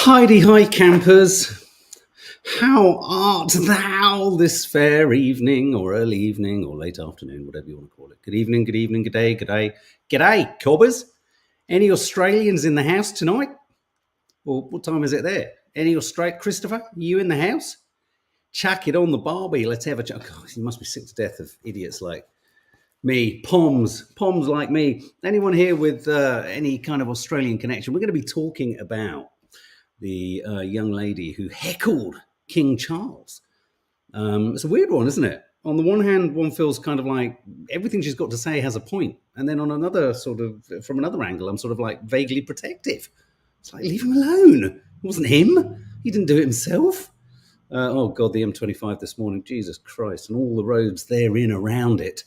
Heidi, hi campers, how art thou this fair evening, or early evening, or late afternoon, whatever you want to call it. Good evening, good evening, good day, good day. G'day, cobbers. Any Australians in the house tonight? Or what time is it there? Any Christopher, you in the house? Chuck it on the barbie, let's have a chat. Oh, you must be sick to death of idiots like me, Poms like me. Anyone here with any kind of Australian connection? We're going to be talking about the young lady who heckled King Charles. It's a weird one, isn't it? On the one hand, one feels kind of like everything she's got to say has a point. And then on another from another angle, I'm sort of like vaguely protective. It's like, leave him alone. It wasn't him. He didn't do it himself. Oh, God, the M25 this morning. Jesus Christ. And all the roads therein around it.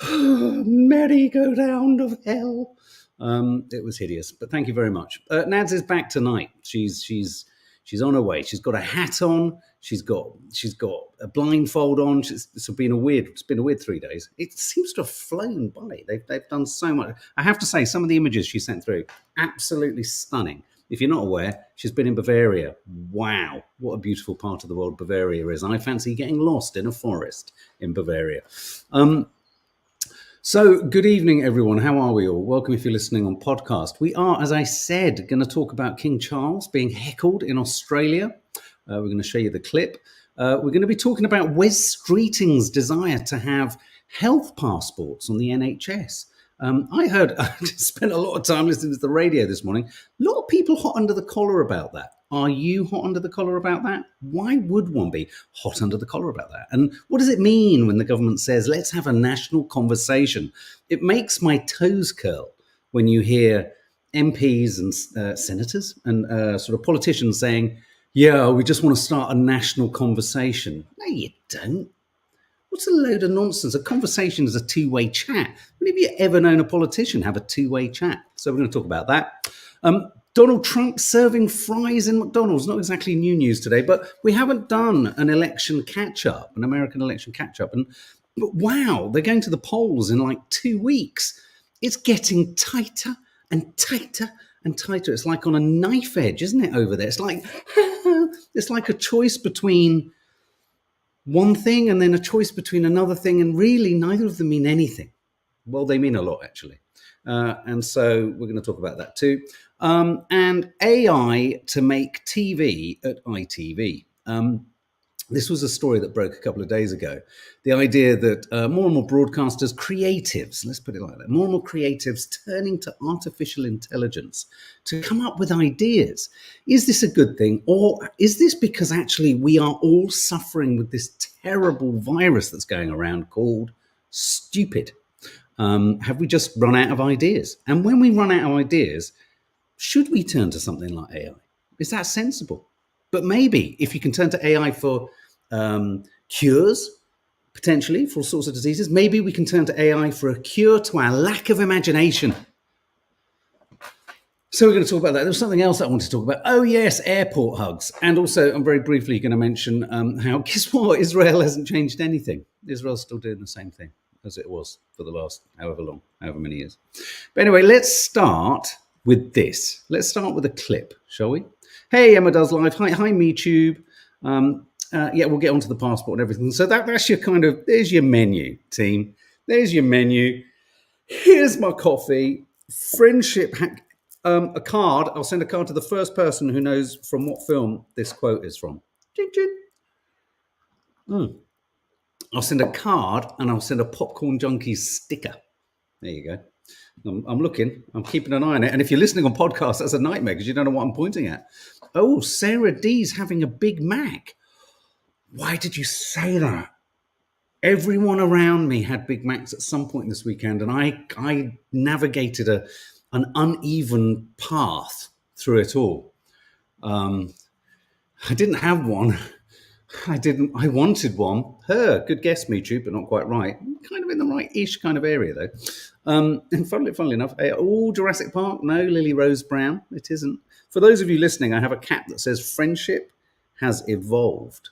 Merry-go-round of hell. It was hideous, but thank you very much. Nads is back tonight. She's on her way. She's got a hat on. She's got a blindfold on. It's been a weird 3 days. It seems to have flown by. They've done so much. I have to say, some of the images she sent through, absolutely stunning. If you're not aware, she's been in Bavaria. Wow, what a beautiful part of the world Bavaria is. I fancy getting lost in a forest in Bavaria. So, good evening, everyone. How are we all? Welcome if you're listening on podcast. We are, as I said, going to talk about King Charles being heckled in Australia. We're going to show you the clip. We're going to be talking about Wes Streeting's desire to have health passports on the NHS. I spent a lot of time listening to the radio this morning. A lot of people hot under the collar about that. Are you hot under the collar about that? Why would one be hot under the collar about that? And what does it mean when the government says, let's have a national conversation? It makes my toes curl when you hear MPs and senators and sort of politicians saying, yeah, we just want to start a national conversation. No, you don't. What's a load of nonsense? A conversation is a two-way chat. When have you ever known a politician have a two-way chat? So we're going to talk about that. Donald Trump serving fries in McDonald's. Not exactly new news today, but we haven't done an election catch-up, an American election catch-up. But wow, they're going to the polls in like 2 weeks. It's getting tighter and tighter and tighter. It's like on a knife edge, isn't it, over there? It's like a choice between one thing and then a choice between another thing, and really neither of them mean anything. Well, they mean a lot, actually. And so we're going to talk about that too. And AI to make TV at ITV. This was a story that broke a couple of days ago. The idea that more and more broadcasters, creatives, let's put it like that, more and more creatives turning to artificial intelligence to come up with ideas. Is this a good thing? Or is this because actually we are all suffering with this terrible virus that's going around called stupid? Have we just run out of ideas? And when we run out of ideas, should we turn to something like AI? Is that sensible? But maybe if you can turn to AI for cures, potentially, for all sorts of diseases, maybe we can turn to AI for a cure to our lack of imagination. So we're going to talk about that. There was something else I wanted to talk about. Oh, yes, airport hugs. And also, I'm very briefly going to mention how, guess what? Israel hasn't changed anything. Israel's still doing the same thing as it was for the last however many years. But anyway, let's start with this. Let's start with a clip, shall we? Hey, Emma Does Live. Hi, MeTube. Yeah, we'll get onto the passport and everything. So that's your there's your menu, team. There's your menu. Here's my coffee. Friendship hack. A card. I'll send a card to the first person who knows from what film this quote is from. Ching, ching. I'll send a card and I'll send a Popcorn Junkies sticker. There you go. I'm looking. I'm keeping an eye on it. And if you're listening on podcast, that's a nightmare because you don't know what I'm pointing at. Oh, Sarah D's having a Big Mac. Why did you say that? Everyone around me had Big Macs at some point this weekend, and I navigated an uneven path through it all. I didn't have one. I wanted one. Good guess, MeTube, but not quite right. Kind of in the right-ish kind of area, though. And funnily enough, all Jurassic Park? No, Lily Rose Brown. It isn't. For those of you listening, I have a cap that says friendship has evolved.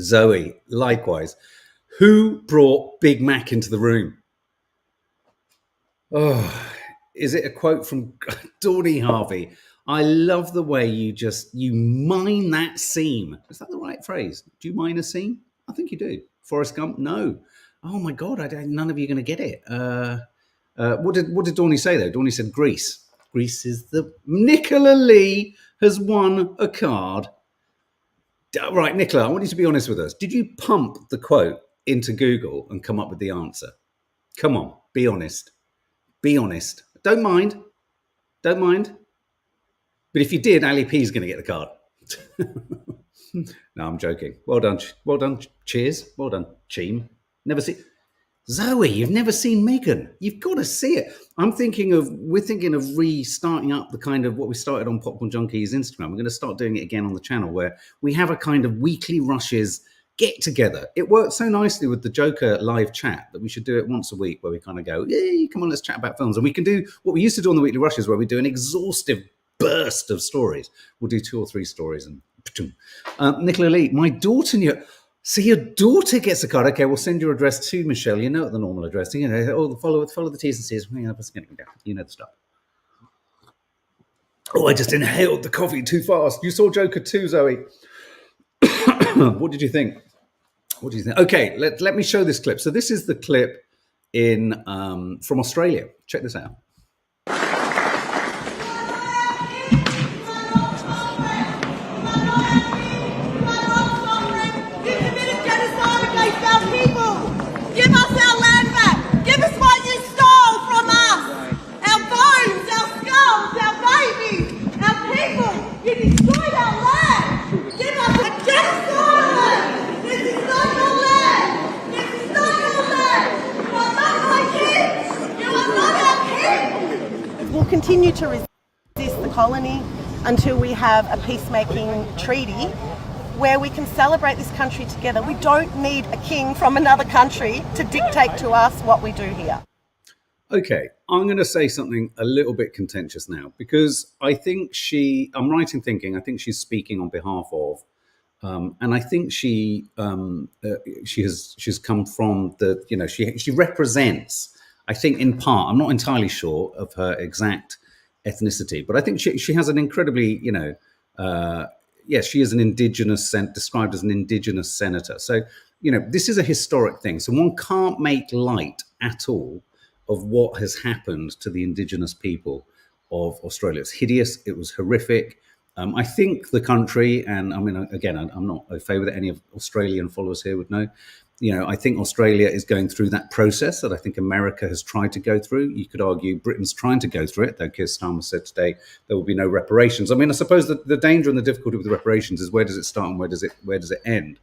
Zoe, likewise. Who brought Big Mac into the room? Oh, Is it a quote from Dawny Harvey? I love the way you mine that seam. Is that the right phrase? Do you mine a seam? I think you do. Forrest Gump? No. Oh my God! None of you are going to get it. What did Dawny say though? Dawny said Greece. Greece is the Nicola Lee has won a card. Right, Nicola, I want you to be honest with us. Did you pump the quote into Google and come up with the answer? Come on, be honest. Be honest. Don't mind. Don't mind. But if you did, Ali P is going to get the card. No, I'm joking. Well done. Well done. Cheers. Well done, Cheem. Never see Zoe. You've never seen Megan. You've got to see it. We're thinking of restarting up the kind of what we started on Popcorn Junkies Instagram. We're going to start doing it again on the channel where we have a kind of weekly rushes get together. It works so nicely with the Joker live chat that we should do it once a week where we kind of go, hey, come on, let's chat about films. And we can do what we used to do on the weekly rushes where we do an exhaustive burst of stories. We'll do 2 or 3 stories. And Nicola Lee, my daughter knew. So your daughter gets a card. Okay, we'll send your address to Michelle. You know the normal address. You know, follow the T's and C's. You know the stuff. Oh, I just inhaled the coffee too fast. You saw Joker 2, Zoe. What did you think? Okay, let me show this clip. So this is the clip from Australia. Check this out. Give us our land back. Give us what you stole from us. Our bones, our skulls, our babies, our people. You destroyed our land. Give us a genocide. This is not your land. This is not your land. You are not my kids. You are not our kids. We'll continue to resist the colony until we have a peacemaking treaty where we can celebrate this country together. We don't need a king from another country to dictate to us what we do here. Okay, I'm going to say something a little bit contentious now because I think I'm right in thinking, I think she's speaking on behalf of, and I think she's come from she represents, I think in part, I'm not entirely sure of her exact ethnicity, but I think she has an incredibly, yes, she is described as an indigenous senator. So, this is a historic thing. So one can't make light at all of what has happened to the indigenous people of Australia. It's hideous. It was horrific. I think the country, and I mean, again, I'm not au fait with it. Any of Australian followers here would know. I think Australia is going through that process that I think America has tried to go through. You could argue Britain's trying to go through it, though Keir Starmer said today there will be no reparations. I mean, I suppose the danger and the difficulty with the reparations is where does it start and where does it end?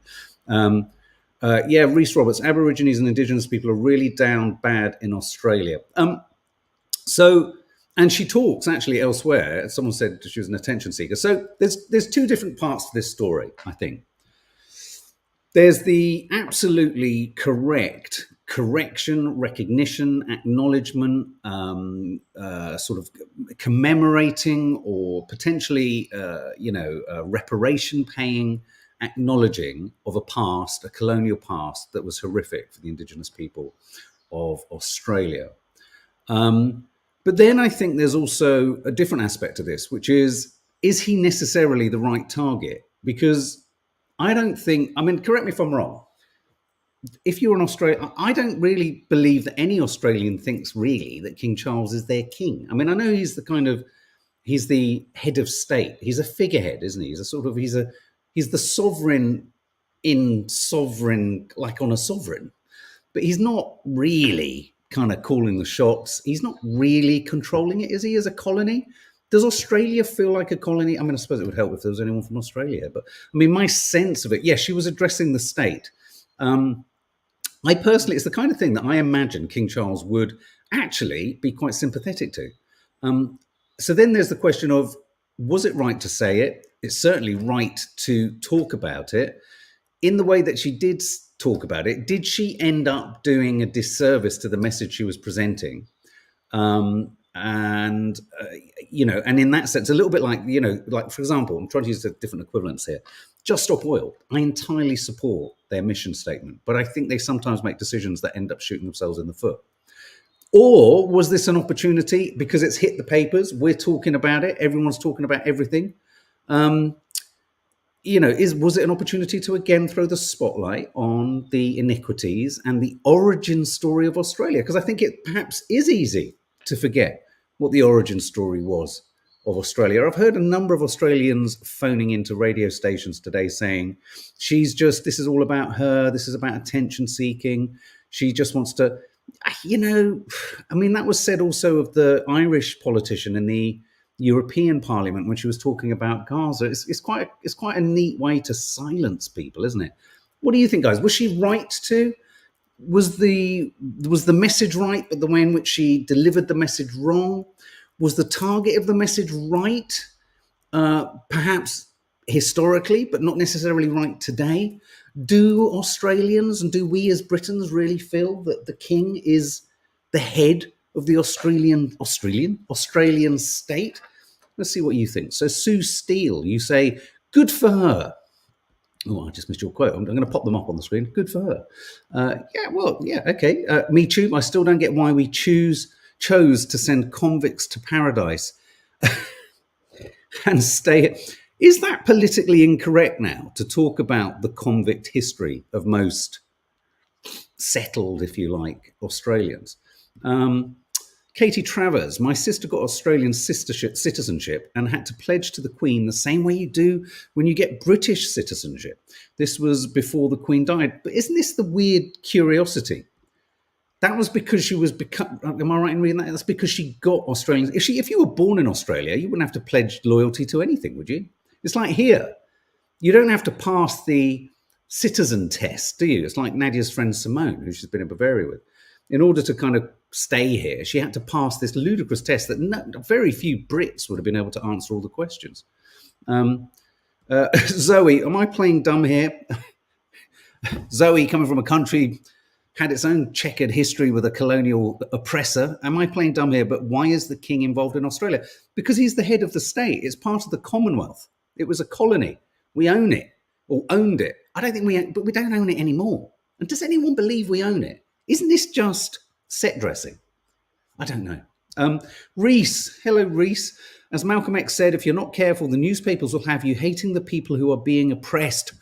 Rhys Roberts, Aborigines and Indigenous people are really down bad in Australia. And she talks actually elsewhere. Someone said she was an attention seeker. So there's 2 different parts to this story, I think. There's the absolutely correct correction, recognition, acknowledgement, sort of commemorating or potentially, reparation paying, acknowledging of a colonial past that was horrific for the Indigenous people of Australia. But then I think there's also a different aspect to this, which is he necessarily the right target? Because I don't think, correct me if I'm wrong. If you're an Australian, I don't really believe that any Australian thinks really that King Charles is their king. I mean, I know he's the head of state. He's a figurehead, isn't he? He's the sovereign in sovereign, like on a sovereign, but he's not really kind of calling the shots. He's not really controlling it, is he, as a colony? Does Australia feel like a colony? I mean, I suppose it would help if there was anyone from Australia, but I mean, my sense of it, yes, she was addressing the state. I personally, it's the kind of thing that I imagine King Charles would actually be quite sympathetic to. So then there's the question of, was it right to say it? It's certainly right to talk about it. In the way that she did talk about it, did she end up doing a disservice to the message she was presenting? And in that sense, a little bit like, like, for example, I'm trying to use a different equivalence here. Just Stop Oil. I entirely support their mission statement, but I think they sometimes make decisions that end up shooting themselves in the foot. Or was this an opportunity because it's hit the papers? We're talking about it. Everyone's talking about everything. Was it an opportunity to again throw the spotlight on the iniquities and the origin story of Australia? Because I think it perhaps is easy to forget what the origin story was of Australia. I've heard a number of Australians phoning into radio stations today saying, this is all about her. This is about attention seeking. She just wants to, that was said also of the Irish politician in the European Parliament when she was talking about Gaza. It's quite a neat way to silence people, isn't it? What do you think, guys? Was she right to? Was the message right, but the way in which she delivered the message wrong? Was the target of the message right? Perhaps historically, but not necessarily right today. Do Australians and do we as Britons really feel that the king is the head of the Australian state? Let's see what you think. So Sue Steele, you say, good for her. Oh, I just missed your quote. I'm going to pop them up on the screen. Good for her. Okay. Me too. I still don't get why we chose to send convicts to paradise and stay. Is that politically incorrect now to talk about the convict history of most settled, if you like, Australians? Katie Travers, my sister got Australian citizenship and had to pledge to the Queen the same way you do when you get British citizenship. This was before the Queen died. But isn't this the weird curiosity? That was because she was am I right in reading that? That's because she got Australian. If you were born in Australia, you wouldn't have to pledge loyalty to anything, would you? It's like here. You don't have to pass the citizen test, do you? It's like Nadia's friend Simone, who she's been in Bavaria with. In order to kind of stay here, she had to pass this ludicrous test that very few Brits would have been able to answer all the questions. Zoe, am I playing dumb here? Zoe, coming from a country, had its own checkered history with a colonial oppressor. Am I playing dumb here? But why is the king involved in Australia? Because he's the head of the state. It's part of the Commonwealth. It was a colony. We own it, or owned it. But we don't own it anymore. And does anyone believe we own it? Isn't this just set dressing? I don't know. Reese, hello, Reese. As Malcolm X said, if you're not careful, the newspapers will have you hating the people who are being oppressed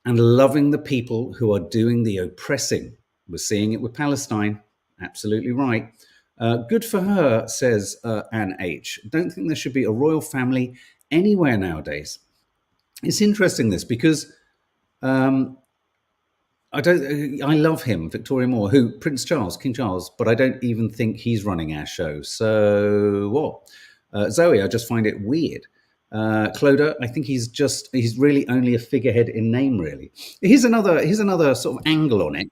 and loving the people who are doing the oppressing. We're seeing it with Palestine. Absolutely right. Good for her, says Anne H. Don't think there should be a royal family anywhere nowadays. It's interesting, this, because I love him, Victoria Moore, King Charles, but I don't even think he's running our show. So what? Zoe, I just find it weird. Clodagh, I think he's really only a figurehead in name, really. Here's another sort of angle on it.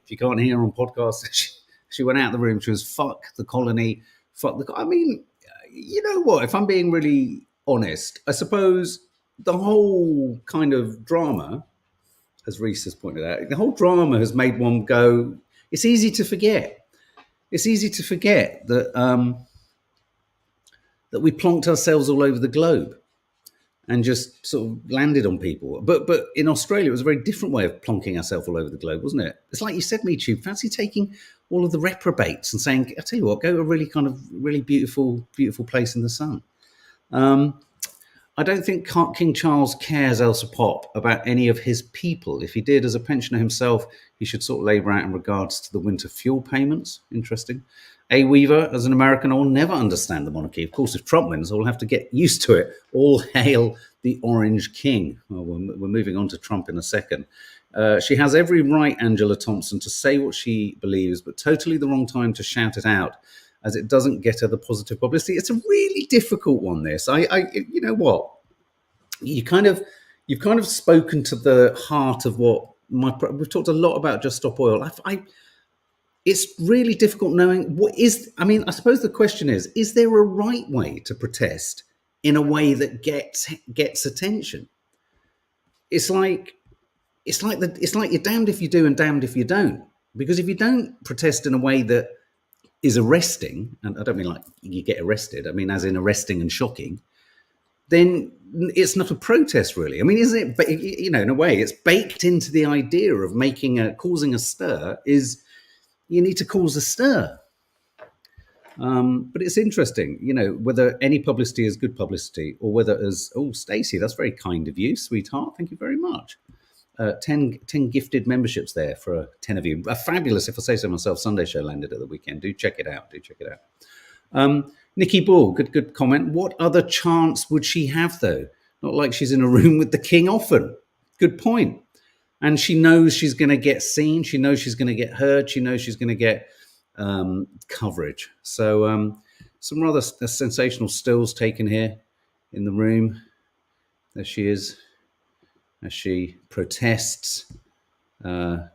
If you can't hear her on podcasts, she went out of the room. She was, fuck the colony, I mean, you know what? If I'm being really honest, I suppose the whole kind of drama, as Reese has pointed out, the whole drama has made one go, it's easy to forget. It's easy to forget that that we plonked ourselves all over the globe and just sort of landed on people. But in Australia, it was a very different way of plonking ourselves all over the globe, wasn't it? It's like you said, Me Too, fancy taking all of the reprobates and saying, I tell you what, go to a really beautiful place in the sun. I don't think King Charles cares, Elsa Pop, about any of his people. If he did, as a pensioner himself, he should sort of labour out in regards to the winter fuel payments. Interesting. A. Weaver, as an American, I will never understand the monarchy. Of course, if Trump wins, I will have to get used to it. All hail the Orange King. Well, we're moving on to Trump in a second. She has every right, Angela Thompson, to say what she believes, but totally the wrong time to shout it out, as it doesn't get her the positive publicity. It's a really difficult one, this. You know what? You've kind of spoken to the heart of what we've talked a lot about Just Stop Oil. It's really difficult knowing what is. I mean, I suppose the question is there a right way to protest in a way that gets attention? It's like you're damned if you do and damned if you don't. Because if you don't protest in a way that is arresting, and I don't mean like you get arrested, I mean as in arresting and shocking, then it's not a protest, really. I mean, isn't it? You know, in a way, it's baked into the idea of causing a stir. Is you need to cause a stir. But it's interesting, you know, whether any publicity is good publicity or whether as Stacey, that's very kind of you, sweetheart. Thank you very much. 10 gifted memberships there for 10 of you. A fabulous, if I say so myself, Sunday show landed at the weekend. Do check it out. Nikki Ball, good comment. What other chance would she have, though? Not like she's in a room with the king often. Good point. And she knows she's going to get seen. She knows she's going to get heard. She knows she's going to get coverage. So some rather sensational stills taken here in the room. There she is, as she protests. I'm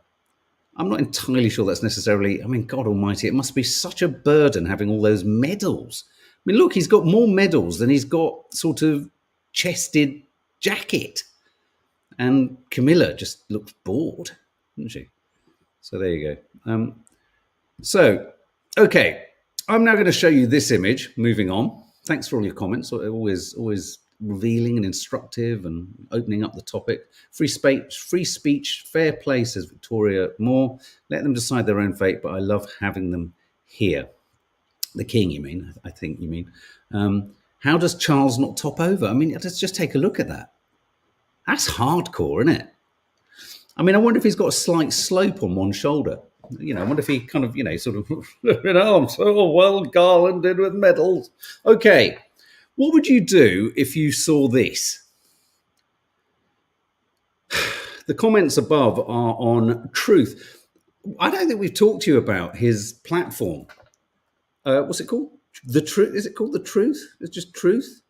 not entirely sure that's necessarily, I mean, God almighty, it must be such a burden having all those medals. I mean, look, he's got more medals than he's got sort of chested jacket. And Camilla just looks bored, doesn't she? So there you go. Okay, I'm now going to show you this image, moving on. Thanks for all your comments. Always revealing and instructive and opening up the topic. Free speech, fair play, says Victoria Moore. Let them decide their own fate, but I love having them here. The king, you mean? I think you mean. How does Charles not top over? I mean, let's just take a look at that. That's hardcore, isn't it? I mean, I wonder if he's got a slight slope on one shoulder. You know, I wonder if he kind of, sort of, I'm so well garlanded with medals. Okay, what would you do if you saw this? The comments above are on truth. I don't think we've talked to you about his platform. What's it called? The Truth? Is it called The Truth? It's just Truth?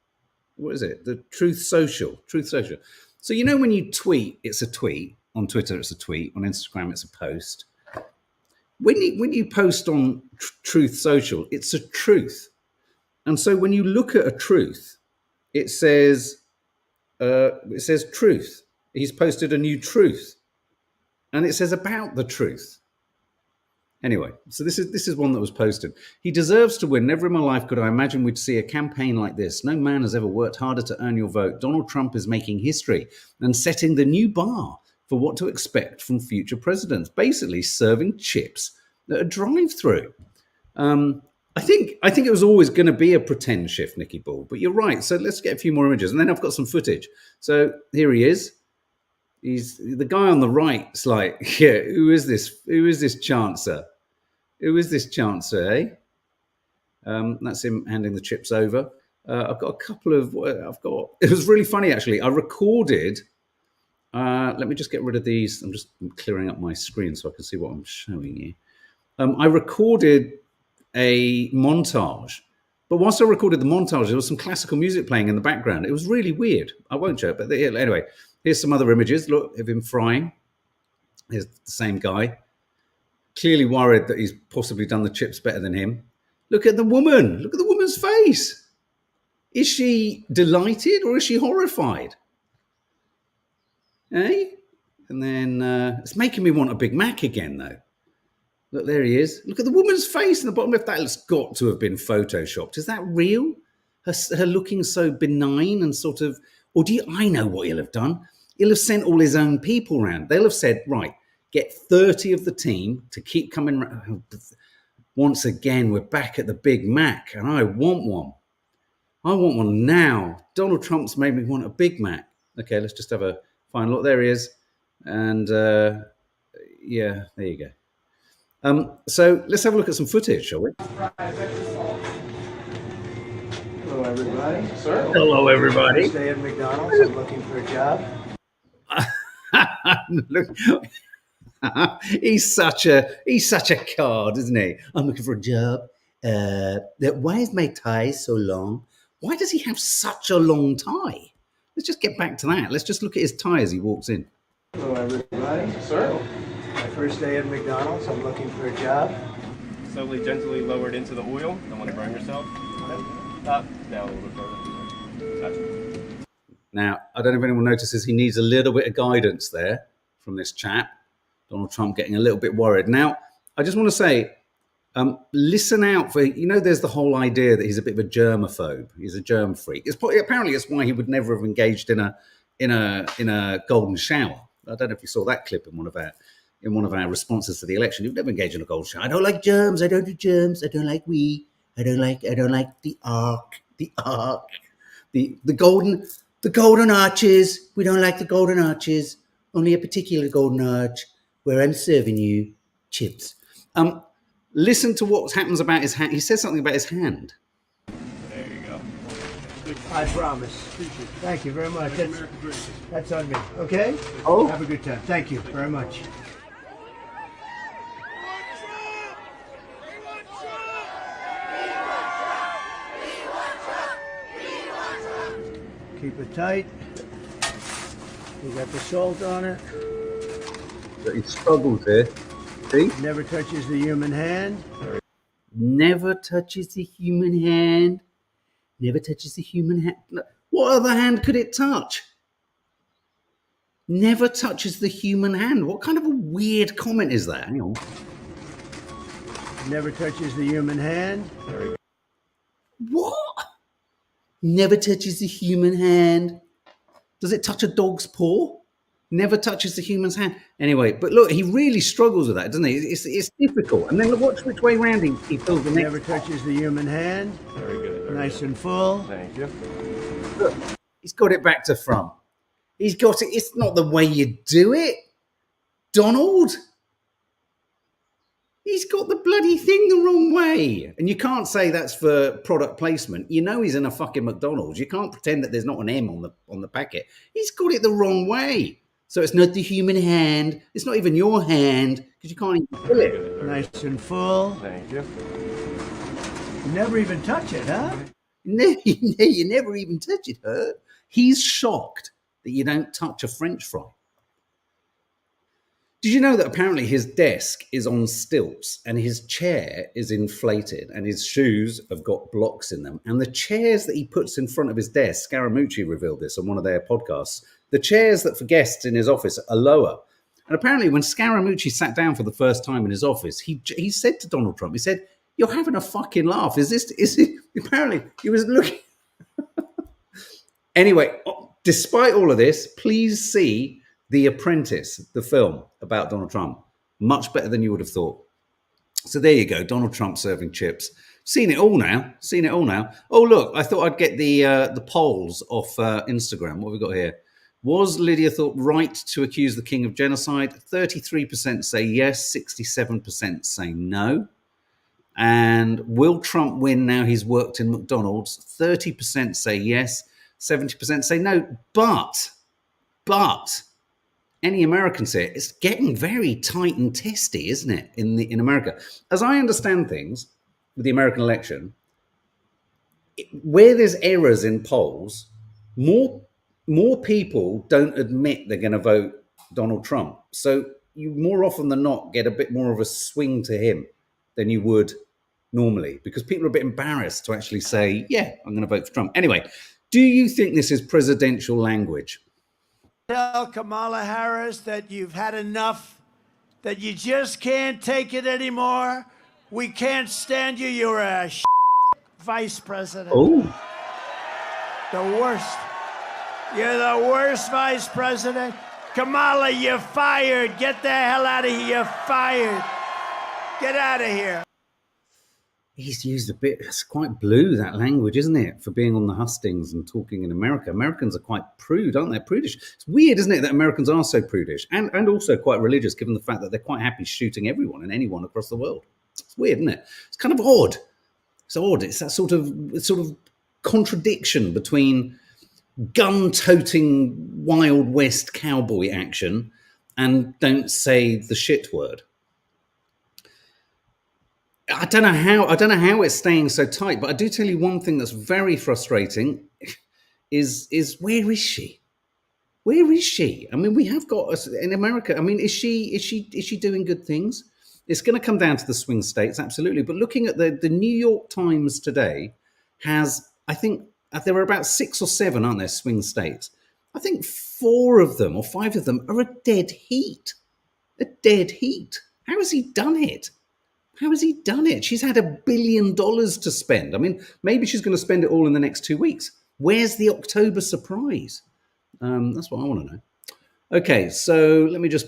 What is it? The Truth Social. Truth Social. So, you know, when you tweet, it's a tweet. On Twitter, it's a tweet. On Instagram, it's a post. When you post on Truth Social, it's a truth. And so when you look at a truth, it says truth. He's posted a new truth. And it says about the truth. Anyway, so this is one that was posted. He deserves to win. Never in my life could I imagine we'd see a campaign like this. No man has ever worked harder to earn your vote. Donald Trump is making history and setting the new bar for what to expect from future presidents, basically serving chips at a drive-through. I think it was always going to be a pretend shift, Nikki Ball, but you're right. So let's get a few more images, and then I've got some footage. So here he is. He's the guy on the right. It's like, yeah, who is this? Who is this Chancer? Who is this Chancer, eh? That's him handing the chips over. I've got a couple of. It was really funny actually. I recorded. Let me just get rid of these. I'm just clearing up my screen so I can see what I'm showing you. I recorded a montage, but whilst I recorded the montage, there was some classical music playing in the background. It was really weird. I won't show it, but anyway, here's some other images. Look, of him frying. Here's the same guy, clearly worried that he's possibly done the chips better than him. Look at the woman. Look at the woman's face. Is she delighted or is she horrified? Eh? And then it's making me want a Big Mac again, though. Look, there he is. Look at the woman's face in the bottom left. That's got to have been photoshopped. Is that real? Her looking so benign and sort of... Or I know what he'll have done. He'll have sent all his own people around. They'll have said, right, get 30 of the team to keep coming around. Once again, we're back at the Big Mac, and I want one. I want one now. Donald Trump's made me want a Big Mac. Okay, let's just have a fine look. There he is. And yeah, there you go. So let's have a look at some footage, shall we? Hello, everybody. Sir? Hello, everybody. Stay at McDonald's. I'm looking for a job. Look, he's such a card, isn't he? I'm looking for a job. Why is my tie so long? Why does he have such a long tie? Let's just get back to that. Let's just look at his tie as he walks in. Hello, everybody. Sir? My first day at McDonald's. I'm looking for a job. Slowly, gently lowered into the oil. Don't want to burn yourself. Up, down a little bit further. Gotcha. Now, I don't know if anyone notices he needs a little bit of guidance there from this chap. Donald Trump getting a little bit worried. Now, I just want to say, listen out for, there's the whole idea that he's a bit of a germaphobe. He's a germ freak. Apparently, it's why he would never have engaged in a golden shower. I don't know if you saw that clip in one of our responses to the election. He'd never engage in a golden shower. I don't like germs. I don't do germs. I don't like we. I don't like the ark. The golden arches. We don't like the golden arches. Only a particular golden arch where I'm serving you chips. Listen to what happens about his hand. He says something about his hand. There you go. I promise. Thank you very much. That's on me. Okay? Oh. Have a good time. Thank you very much. Keep it tight. We got the salt on it. He struggles here. See? Never touches the human hand. Never touches the human hand. Never touches the human hand. What other hand could it touch? Never touches the human hand. What kind of a weird comment is that? Hang on. Never touches the human hand. What? Never touches the human hand. Does it touch a dog's paw? Never touches the human's hand. Anyway, but look, he really struggles with that, doesn't he? It's difficult. And then watch which way round he fills the next. Never touches the human hand. Very good. Nice and full. Thank you. Look, he's got it back to front. He's got it. It's not the way you do it, Donald. He's got the bloody thing the wrong way. And you can't say that's for product placement. He's in a fucking McDonald's. You can't pretend that there's not an M on the packet. He's got it the wrong way. So it's not the human hand. It's not even your hand because you can't even feel it. Nice and full. Thank you. You never even touch it, huh? No, you never even touch it, huh? He's shocked that you don't touch a French fry. Did you know that apparently his desk is on stilts and his chair is inflated and his shoes have got blocks in them? And the chairs that he puts in front of his desk, Scaramucci revealed this on one of their podcasts, the chairs that for guests in his office are lower. And apparently when Scaramucci sat down for the first time in his office, he said to Donald Trump, he said, "You're having a fucking laugh. Is it?" Apparently he was looking. Anyway, despite all of this, please see The Apprentice, the film about Donald Trump. Much better than you would have thought. So there you go, Donald Trump serving chips. Seen it all now. Oh, look, I thought I'd get the polls off Instagram. What have we got here? Was Lydia Thorpe right to accuse the king of genocide? 33% say yes, 67% say no. And will Trump win now he's worked in McDonald's? 30% say yes, 70% say no. But any Americans here, it's getting very tight and testy, isn't it, in America? As I understand things with the American election, where there's errors in polls, more people don't admit they're going to vote Donald Trump. So you more often than not get a bit more of a swing to him than you would normally, because people are a bit embarrassed to actually say, yeah, I'm going to vote for Trump. Anyway, do you think this is presidential language? Tell Kamala Harris that you've had enough, that you just can't take it anymore. We can't stand you. You're a vice president. Oh, The worst. You're the worst vice president. Kamala, you're fired. Get the hell out of here. You're fired. Get out of here. he's used a bit, it's quite blue, that language, isn't it, for being on the hustings and talking in America. Americans are quite prude, aren't they? Prudish. It's weird, isn't it, that Americans are so prudish and also quite religious, given the fact that they're quite happy shooting everyone and anyone across the world. It's weird, isn't it? It's kind of odd. It's odd. It's that sort of contradiction between gun-toting Wild West cowboy action and don't say the shit word. I don't know how it's staying so tight, but I do tell you one thing that's very frustrating is where is she? Where is she? I mean, we have got us in America. I mean, is she doing good things? It's going to come down to the swing states, absolutely. But looking at the New York Times today has, I think, there are about 6 or 7, aren't there, swing states? I think 4 of them or 5 of them are a dead heat. A dead heat. How has he done it? How has he done it? She's had $1 billion to spend. I mean, maybe she's going to spend it all in the next 2 weeks. Where's the October surprise? That's what I want to know. Okay, so let me just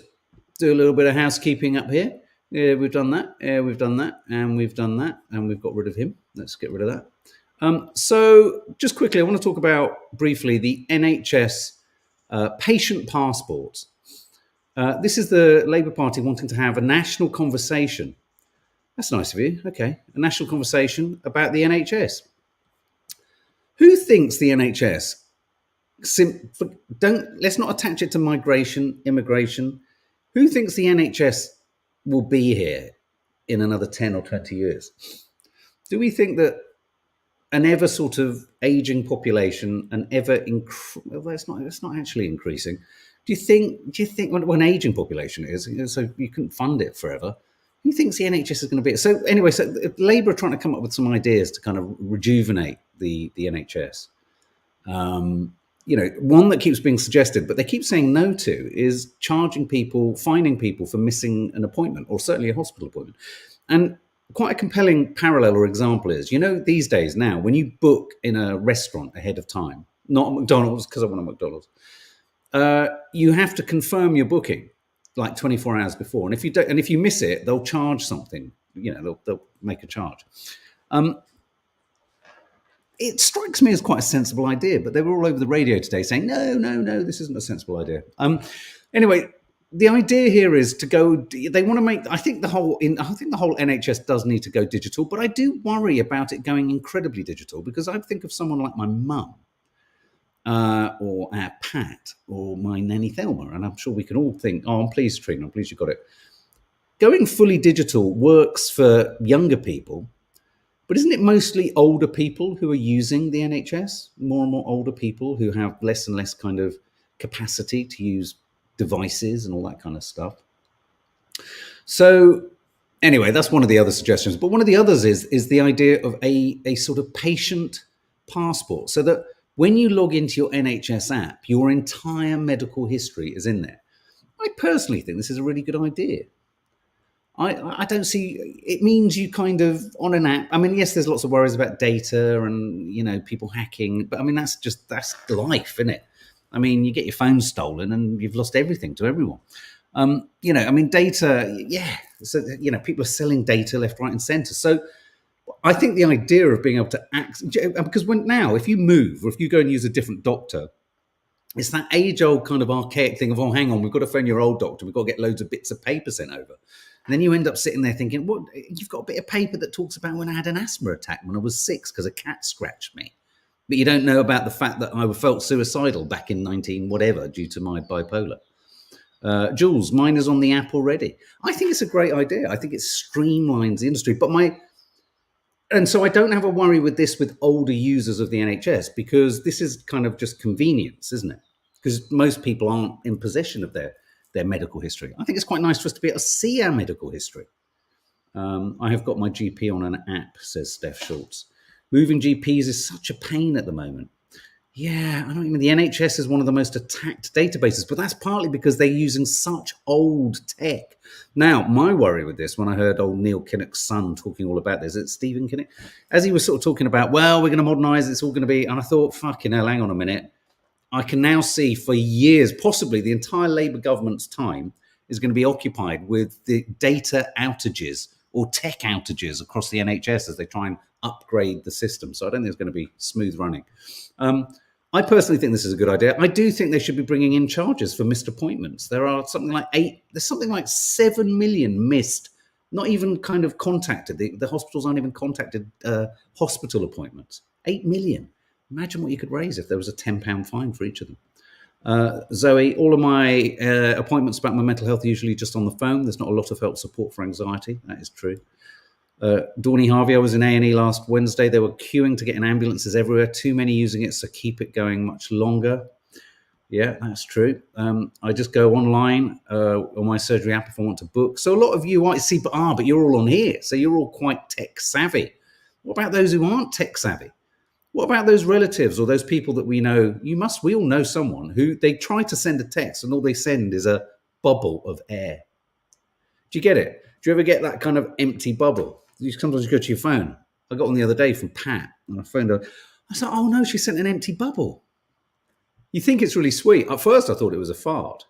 do a little bit of housekeeping up here. Yeah, we've done that. We've done that. And we've done that. And we've got rid of him. Let's get rid of that. So just quickly, I want to talk about briefly the NHS patient passports. This is the Labour Party wanting to have a national conversation. That's nice of you. Okay. A national conversation about the NHS. Who thinks the NHS... let's not attach it to migration, immigration. Who thinks the NHS will be here in another 10 or 20 years? Do we think that an ever sort of aging population, well, it's not actually increasing. Do you think when an aging population is, so you couldn't fund it forever? Who thinks the NHS is going to be? So anyway, so Labour are trying to come up with some ideas to kind of rejuvenate the NHS. One that keeps being suggested, but they keep saying no to, is fining people for missing an appointment, or certainly a hospital appointment. And quite a compelling parallel or example is, these days now, when you book in a restaurant ahead of time, not at McDonald's, because I want a McDonald's, you have to confirm your booking like 24 hours before. And if you miss it, they'll charge something, they'll make a charge. It strikes me as quite a sensible idea, but they were all over the radio today saying, no, this isn't a sensible idea. Anyway, the idea here is to go. They want to make. I think the whole NHS does need to go digital, but I do worry about it going incredibly digital because I think of someone like my mum, or our Pat, or my nanny Thelma, and I'm sure we can all think, "Oh, I'm pleased, Trina. I'm pleased you got it." Going fully digital works for younger people. But isn't it mostly older people who are using the NHS? More and more older people who have less and less kind of capacity to use devices and all that kind of stuff. So anyway, that's one of the other suggestions. But one of the others is the idea of a sort of patient passport, so that when you log into your NHS app, your entire medical history is in there. I personally think this is a really good idea. I don't see, it means you kind of on an app. I mean, yes, there's lots of worries about data and, people hacking, but I mean, that's life, isn't it? I mean, you get your phone stolen and you've lost everything to everyone. Data, yeah. So, people are selling data left, right and center. So I think the idea of being able to because if you move or if you go and use a different doctor, it's that age-old kind of archaic thing of, oh, hang on, we've got to phone your old doctor. We've got to get loads of bits of paper sent over. And then you end up sitting there thinking, what? You've got a bit of paper that talks about when I had an asthma attack when I was 6 because a cat scratched me. But you don't know about the fact that I felt suicidal back in 19 whatever due to my bipolar. Jules, mine is on the app already. I think it's a great idea. I think it streamlines the industry. And so I don't have a worry with this with older users of the NHS because this is kind of just convenience, isn't it? Because most people aren't in possession of their medical history. I think it's quite nice for us to be able to see our medical history. I have got my GP on an app, says Steph Schultz. Moving GPs is such a pain at the moment. Yeah, I don't mean the NHS is one of the most attacked databases, but that's partly because they're using such old tech. Now, my worry with this, when I heard old Neil Kinnock's son talking all about this, it's Stephen Kinnock, as he was sort of talking about, well, we're going to modernise, it's all going to be, and I thought, fucking hell, hang on a minute. I can now see for years, possibly the entire Labour government's time is going to be occupied with the data outages or tech outages across the NHS as they try and upgrade the system. So I don't think it's going to be smooth running. I personally think this is a good idea. I do think they should be bringing in charges for missed appointments. There's something like 7 million missed, not even kind of contacted. The hospitals aren't even contacted hospital appointments. 8 million. Imagine what you could raise if there was a £10 fine for each of them. Zoe, all of my appointments about my mental health are usually just on the phone. There's not a lot of help support for anxiety. That is true. Dawny Harvey, I was in A&E last Wednesday. They were queuing to get in ambulances everywhere. Too many using it, so keep it going much longer. Yeah, that's true. I just go online on my surgery app if I want to book. So a lot of you, I see, but you're all on here. So you're all quite tech savvy. What about those who aren't tech savvy? What about those relatives or those people that we know? We all know someone who they try to send a text and all they send is a bubble of air. Do you get it? Do you ever get that kind of empty bubble? Sometimes you go to your phone. I got one the other day from Pat and I phoned her. I said, oh no, she sent an empty bubble. You think it's really sweet. At first I thought it was a fart.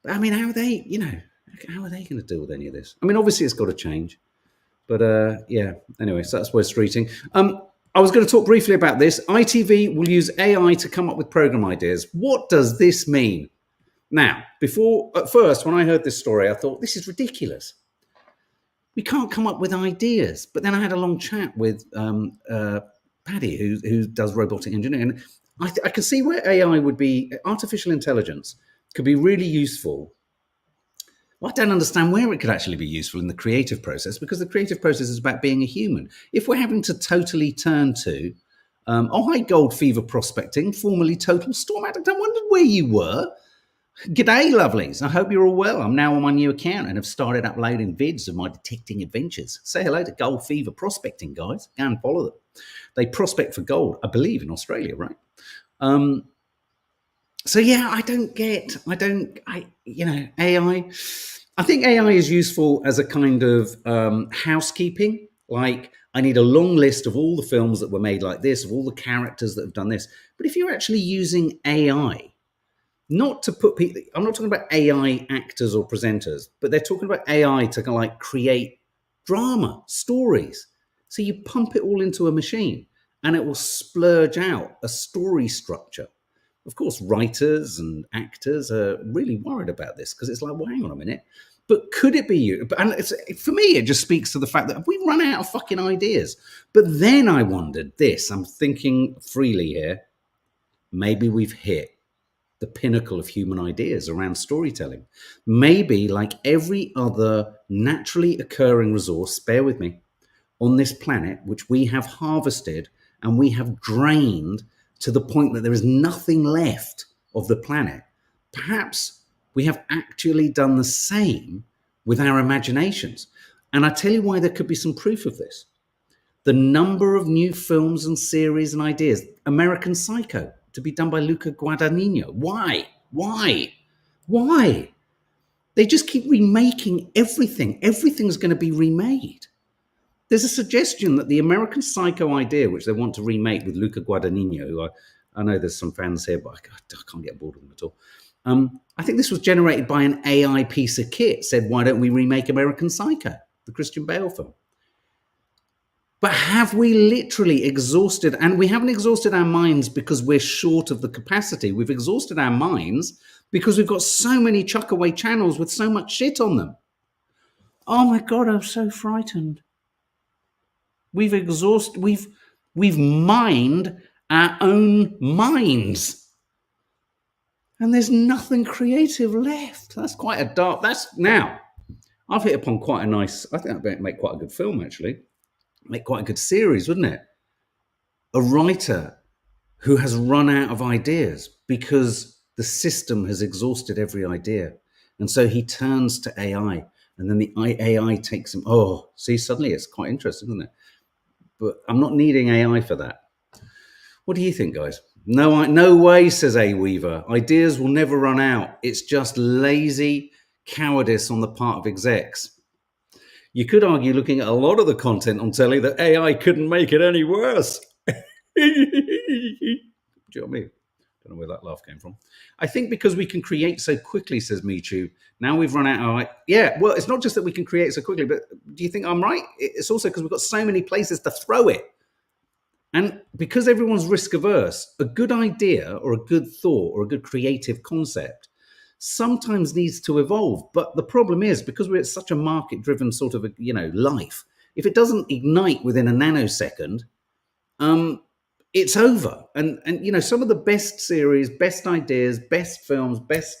But I mean, how are they going to deal with any of this? I mean, obviously it's got to change. But yeah, anyway, so that's West Streeting. I was going to talk briefly about this. ITV will use AI to come up with program ideas. What does this mean? Now, at first, when I heard this story, I thought, this is ridiculous. We can't come up with ideas. But then I had a long chat with Paddy, who does robotic engineering. And I can see where AI would be, artificial intelligence could be really useful. Well, I don't understand where it could actually be useful in the creative process, because the creative process is about being a human. If we're having to totally turn to, hi, Gold Fever Prospecting, formerly Total Storm Addict, I wondered where you were. G'day, lovelies. I hope you're all well. I'm now on my new account and have started uploading vids of my detecting adventures. Say hello to Gold Fever Prospecting, guys. Go and follow them. They prospect for gold, I believe, in Australia, right? So yeah, AI. I think AI is useful as a kind of housekeeping. Like, I need a long list of all the films that were made like this, of all the characters that have done this. But if you're actually using AI, not to put people, I'm not talking about AI actors or presenters, but they're talking about AI to kind of like create drama, stories. So you pump it all into a machine and it will splurge out a story structure. Of course, writers and actors are really worried about this because it's like, well, hang on a minute. But could it be you? And for me, it just speaks to the fact that we've run out of fucking ideas. But then I wondered this. I'm thinking freely here. Maybe we've hit the pinnacle of human ideas around storytelling. Maybe, like every other naturally occurring resource, bear with me, on this planet, which we have harvested and we have drained to the point that there is nothing left of the planet, perhaps we have actually done the same with our imaginations. And I tell you why there could be some proof of this. The number of new films and series and ideas. American Psycho, to be done by Luca Guadagnino. Why? They just keep remaking everything. Everything's going to be remade. There's a suggestion that the American Psycho idea, which they want to remake with Luca Guadagnino, who I know there's some fans here, but I can't get bored of them at all. I think this was generated by an AI piece of kit, said, why don't we remake American Psycho, the Christian Bale film? But have we literally exhausted, and we haven't exhausted our minds because we're short of the capacity. We've exhausted our minds because we've got so many chuck-away channels with so much shit on them. Oh my God, I'm so frightened. We've mined our own minds. And there's nothing creative left. That's quite a dark, now, I've hit upon quite a nice, I think that'd make quite a good film, actually. Make quite a good series, wouldn't it? A writer who has run out of ideas because the system has exhausted every idea. And so he turns to AI, and then the AI takes him. Oh, see, suddenly it's quite interesting, isn't it? But I'm not needing AI for that. What do you think, guys? No way, says A. Weaver. Ideas will never run out. It's just lazy cowardice on the part of execs. You could argue, looking at a lot of the content on telly, that AI couldn't make it any worse. Do you know what I mean? Don't know where that laugh came from. I think because we can create so quickly, says Michu, now we've run out of... Yeah, well, it's not just that we can create so quickly, but do you think I'm right? It's also because we've got so many places to throw it. And because everyone's risk averse, a good idea or a good thought or a good creative concept sometimes needs to evolve. But the problem is, because we're at such a market-driven sort of, life, if it doesn't ignite within a nanosecond, it's over. And you know, some of the best series, best ideas, best films, best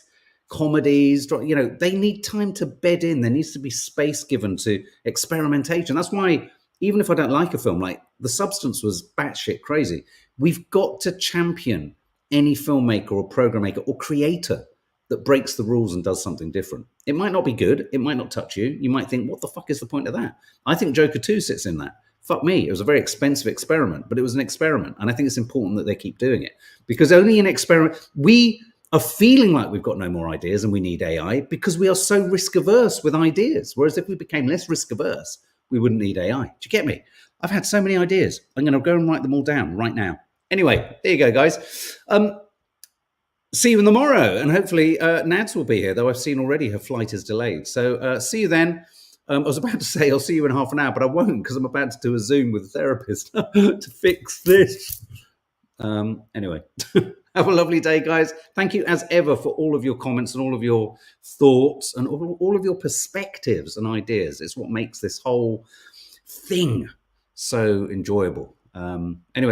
comedies, you know, they need time to bed in. There needs to be space given to experimentation. That's why, even if I don't like a film, like The Substance was batshit crazy, we've got to champion any filmmaker or program maker or creator that breaks the rules and does something different. It might not be good. It might not touch you. You might think, what the fuck is the point of that? I think Joker 2 sits in that. Fuck me. It was a very expensive experiment, but it was an experiment. And I think it's important that they keep doing it, because only an experiment, we are feeling like we've got no more ideas and we need AI because we are so risk averse with ideas. Whereas if we became less risk averse, we wouldn't need AI. Do you get me? I've had so many ideas. I'm going to go and write them all down right now. Anyway, there you go, guys. See you tomorrow, and hopefully Nads will be here, though I've seen already her flight is delayed. So see you then. I was about to say I'll see you in half an hour, but I won't, because I'm about to do a Zoom with a therapist to fix this. Anyway, have a lovely day, guys. Thank you as ever for all of your comments and all of your thoughts and all of your perspectives and ideas. It's what makes this whole thing so enjoyable. Anyway.